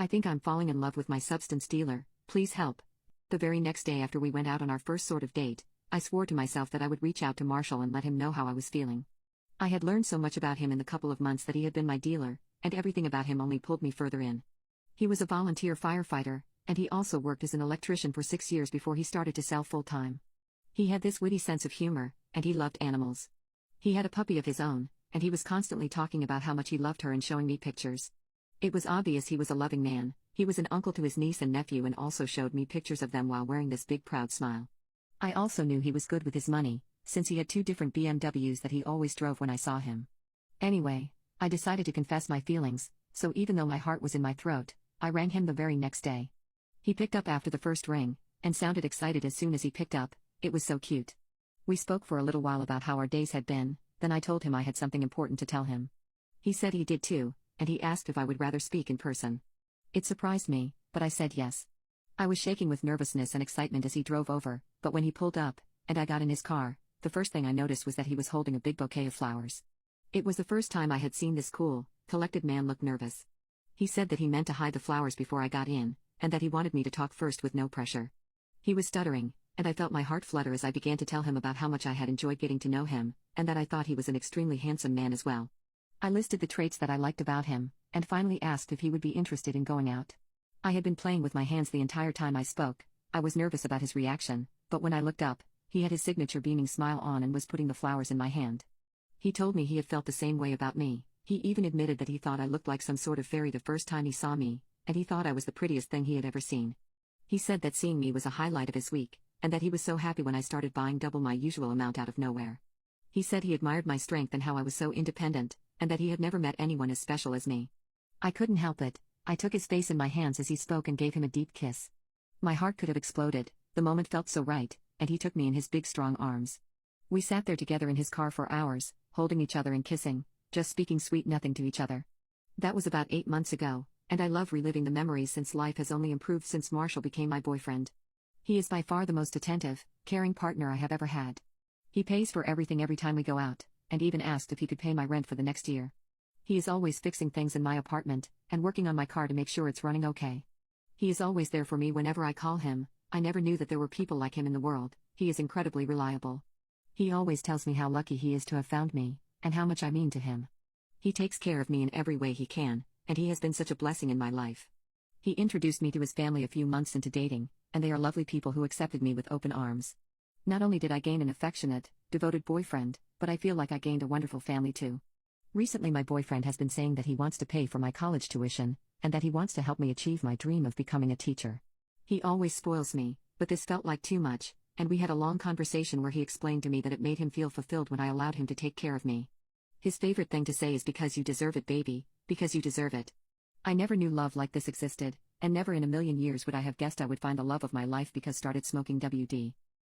I think I'm falling in love with my substance dealer, please help. The very next day after we went out on our first sort of date, I swore to myself that I would reach out to Marshall and let him know how I was feeling. I had learned so much about him in the couple of months that he had been my dealer, and everything about him only pulled me further in. He was a volunteer firefighter, and he also worked as an electrician for 6 years before he started to sell full-time. He had this witty sense of humor, and he loved animals. He had a puppy of his own, and he was constantly talking about how much he loved her and showing me pictures. It was obvious he was a loving man. He was an uncle to his niece and nephew and also showed me pictures of them while wearing this big proud smile. I also knew he was good with his money, since he had 2 different BMWs that he always drove when I saw him. Anyway, I decided to confess my feelings, so even though my heart was in my throat, I rang him the very next day. He picked up after the first ring, and sounded excited as soon as he picked up. It was so cute. We spoke for a little while about how our days had been, then I told him I had something important to tell him. He said he did too, and he asked if I would rather speak in person. It surprised me, but I said yes. I was shaking with nervousness and excitement as he drove over, but when he pulled up, and I got in his car, the first thing I noticed was that he was holding a big bouquet of flowers. It was the first time I had seen this cool, collected man look nervous. He said that he meant to hide the flowers before I got in, and that he wanted me to talk first with no pressure. He was stuttering, and I felt my heart flutter as I began to tell him about how much I had enjoyed getting to know him, and that I thought he was an extremely handsome man as well. I listed the traits that I liked about him, and finally asked if he would be interested in going out. I had been playing with my hands the entire time I spoke. I was nervous about his reaction, but when I looked up, he had his signature beaming smile on and was putting the flowers in my hand. He told me he had felt the same way about me. He even admitted that he thought I looked like some sort of fairy the first time he saw me, and he thought I was the prettiest thing he had ever seen. He said that seeing me was a highlight of his week, and that he was so happy when I started buying double my usual amount out of nowhere. He said he admired my strength and how I was so independent, and that he had never met anyone as special as me. I couldn't help it. I took his face in my hands as he spoke and gave him a deep kiss. My heart could have exploded, the moment felt so right, and he took me in his big strong arms. We sat there together in his car for hours, holding each other and kissing, just speaking sweet nothing to each other. That was about 8 months ago, and I love reliving the memories since life has only improved since Marshall became my boyfriend. He is by far the most attentive, caring partner I have ever had. He pays for everything every time we go out, and even asked if he could pay my rent for the next year. He is always fixing things in my apartment, and working on my car to make sure it's running okay. He is always there for me whenever I call him. I never knew that there were people like him in the world. He is incredibly reliable. He always tells me how lucky he is to have found me, and how much I mean to him. He takes care of me in every way he can, and he has been such a blessing in my life. He introduced me to his family a few months into dating, and they are lovely people who accepted me with open arms. Not only did I gain an affectionate, devoted boyfriend, but I feel like I gained a wonderful family too. Recently my boyfriend has been saying that he wants to pay for my college tuition, and that he wants to help me achieve my dream of becoming a teacher. He always spoils me, but this felt like too much, and we had a long conversation where he explained to me that it made him feel fulfilled when I allowed him to take care of me. His favorite thing to say is "because you deserve it, baby, because you deserve it." I never knew love like this existed, and never in a million years would I have guessed I would find the love of my life because started smoking WD.